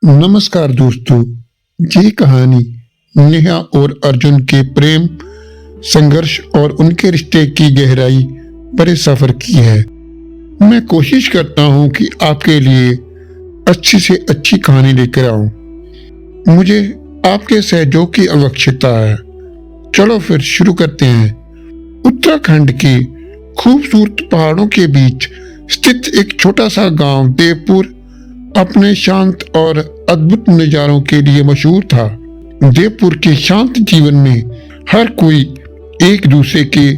नमस्कार दोस्तों। ये कहानी नेहा और अर्जुन के प्रेम संघर्ष और उनके रिश्ते की गहराई भरे सफर की है। मैं कोशिश करता हूँ कि आपके लिए अच्छी से अच्छी कहानी लेकर आऊं। मुझे आपके सहयोग की आवश्यकता है। चलो फिर शुरू करते हैं। उत्तराखंड के खूबसूरत पहाड़ों के बीच स्थित एक छोटा सा गांव देवपुर अपने शांत और अद्भुत नज़ारों के लिए मशहूर था। देवपुर के शांत जीवन में हर कोई एक दूसरे के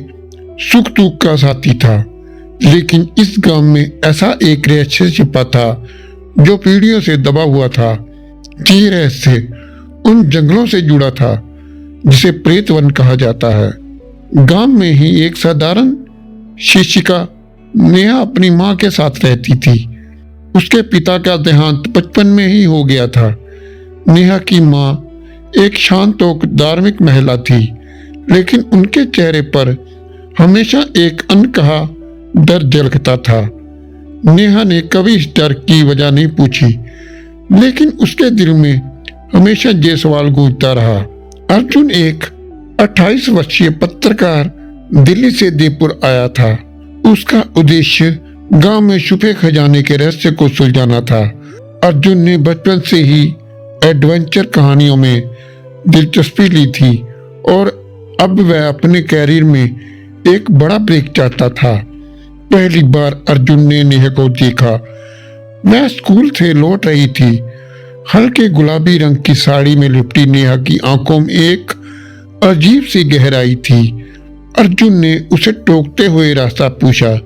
सुख दुख का साथी था, लेकिन इस गांव में ऐसा एक रहस्य छिपा था जो पीढ़ियों से दबा हुआ था। ये रहस्य उन जंगलों से जुड़ा था जिसे प्रेतवन कहा जाता है। गांव में ही एक साधारण शिक्षिका नेहा अपनी माँ के साथ रहती थी। उसके पिता का देहांत बचपन में ही हो गया था। नेहा की माँ एक शांत और धार्मिक महिला थी, लेकिन उनके चेहरे पर हमेशा एक अनकहा डर झलकता था। नेहा ने कभी इस डर की वजह नहीं पूछी, लेकिन उसके दिल में हमेशा ये सवाल गूंजता रहा। अर्जुन एक 28 वर्षीय पत्रकार दिल्ली से देवपुर आया था। उसका उद्देश्य गांव में छुपे खजाने के रहस्य को सुलझाना था। अर्जुन ने बचपन से ही एडवेंचर कहानियों में दिलचस्पी ली थी और अब वह अपने कैरियर में एक बड़ा ब्रेक चाहता था। पहली बार अर्जुन ने नेहा को देखा। वह स्कूल से लौट रही थी। हल्के गुलाबी रंग की साड़ी में लिपटी नेहा की आंखों में एक अजीब सी गहराई थी। अर्जुन ने उसे टोकते हुए रास्ता पूछा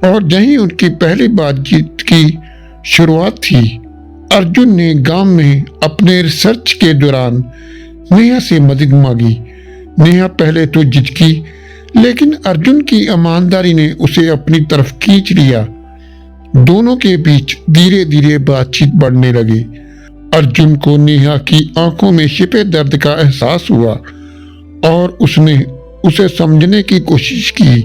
और यही उनकी पहली बातचीत की शुरुआत थी। अर्जुन ने गांव में अपने रिसर्च के दौरान नेहा से मदद मांगी। नेहा पहले तो झिझकी, लेकिन अर्जुन की ईमानदारी ने उसे अपनी तरफ खींच लिया। दोनों के बीच धीरे धीरे बातचीत बढ़ने लगी। अर्जुन को नेहा की आंखों में छिपे दर्द का एहसास हुआ और उसने उसे समझने की कोशिश की।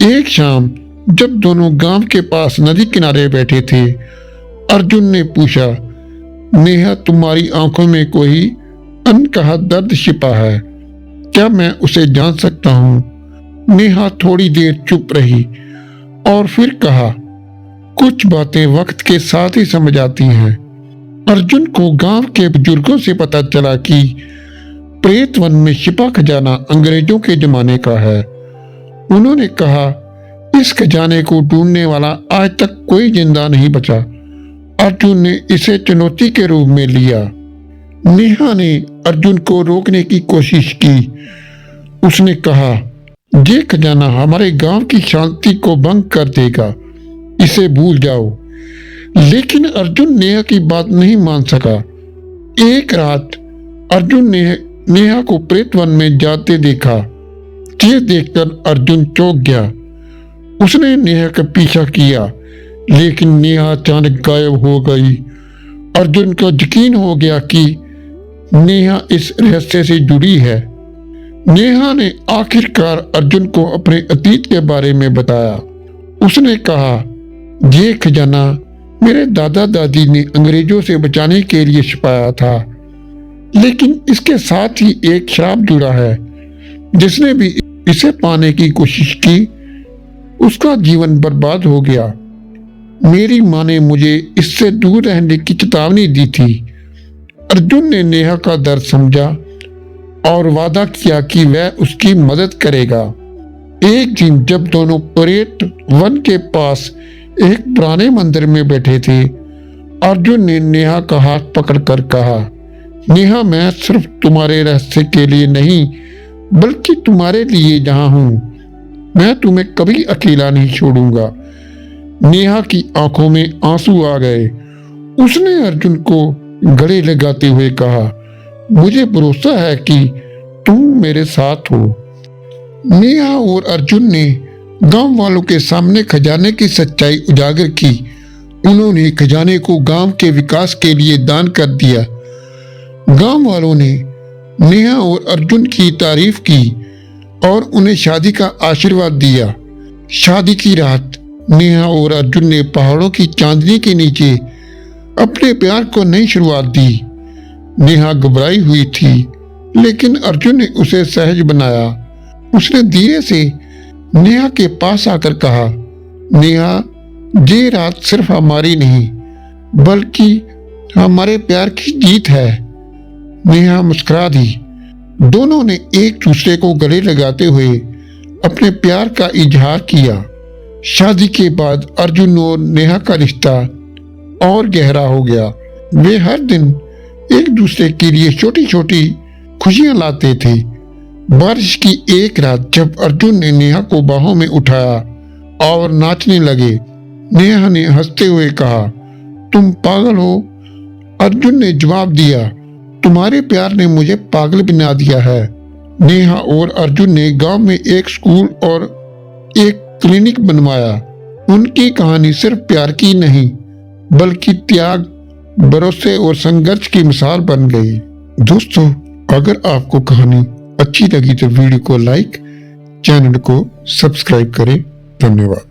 एक शाम जब दोनों गांव के पास नदी किनारे बैठे थे, अर्जुन ने पूछा, नेहा, तुम्हारी आंखों में कोई अनकहा दर्द छिपा है, क्या मैं उसे जान सकता हूँ? नेहा थोड़ी देर चुप रही और फिर कहा, कुछ बातें वक्त के साथ ही समझ आती हैं। अर्जुन को गांव के बुजुर्गों से पता चला कि प्रेतवन में छिपा खजाना अंग्रेजों के जमाने का है। उन्होंने कहा, इस खजाने को ढूंढने वाला आज तक कोई जिंदा नहीं बचा। अर्जुन ने इसे चुनौती के रूप में लिया। नेहा ने अर्जुन को रोकने की कोशिश की। उसने कहा, ये खजाना हमारे गांव की शांति को भंग कर देगा, इसे भूल जाओ। लेकिन अर्जुन नेहा की बात नहीं मान सका। एक रात अर्जुन ने नेहा को प्रेतवन में जाते देखा। ये देखकर अर्जुन चौंक गया। उसने नेहा का पीछा किया, लेकिन नेहा अचानक गायब हो गई। अर्जुन को यकीन हो गया कि नेहा इस रहस्य से जुड़ी है। नेहा ने आखिरकार अर्जुन को अपने अतीत के बारे में बताया। उसने कहा, ये खजाना मेरे दादा दादी ने अंग्रेजों से बचाने के लिए छुपाया था, लेकिन इसके साथ ही एक श्राप जुड़ा है। जिसने भी इसे पाने की कोशिश की, उसका जीवन बर्बाद हो गया। मेरी माँ ने मुझे इससे दूर रहने की चेतावनी दी थी। अर्जुन ने नेहा का दर्द समझा और वादा किया कि वह उसकी मदद करेगा। एक दिन जब दोनों प्रेत वन के पास एक पुराने मंदिर में बैठे थे, अर्जुन ने नेहा का हाथ पकड़कर कहा, नेहा, मैं सिर्फ तुम्हारे रहस्य के लिए नहीं, बल्कि तुम्हारे लिए यहाँ हूँ। मैं तुम्हें कभी अकेला नहीं छोड़ूंगा। नेहा की आंखों में आंसू आ गए। उसने अर्जुन को गले लगाते हुए कहा, मुझे भरोसा है कि तुम मेरे साथ हो। नेहा और अर्जुन ने गांव वालों के सामने खजाने की सच्चाई उजागर की। उन्होंने खजाने को गांव के विकास के लिए दान कर दिया। गांव वालों ने नेहा और अर्जुन की तारीफ की और उन्हें शादी का आशीर्वाद दिया। शादी की रात नेहा और अर्जुन ने पहाड़ों की चांदनी के नीचे अपने प्यार को नई शुरुआत दी। नेहा घबराई हुई थी, लेकिन अर्जुन ने उसे सहज बनाया। उसने धीरे से नेहा के पास आकर कहा, नेहा, ये रात सिर्फ हमारी नहीं बल्कि हमारे प्यार की जीत है। नेहा मुस्कुरा दी। दोनों ने एक दूसरे को गले लगाते हुए अपने प्यार का इजहार किया। शादी के बाद अर्जुन और नेहा का रिश्ता और गहरा हो गया। वे हर दिन एक दूसरे के लिए छोटी छोटी खुशियां लाते थे। बारिश की एक रात जब अर्जुन ने नेहा को बाहों में उठाया और नाचने लगे, नेहा ने हंसते हुए कहा, तुम पागल हो। अर्जुन ने जवाब दिया, तुम्हारे प्यार ने मुझे पागल बना दिया है। नेहा और अर्जुन ने गांव में एक स्कूल और एक क्लिनिक बनवाया। उनकी कहानी सिर्फ प्यार की नहीं बल्कि त्याग, भरोसे और संघर्ष की मिसाल बन गई। दोस्तों, अगर आपको कहानी अच्छी लगी तो वीडियो को लाइक, चैनल को सब्सक्राइब करें। धन्यवाद।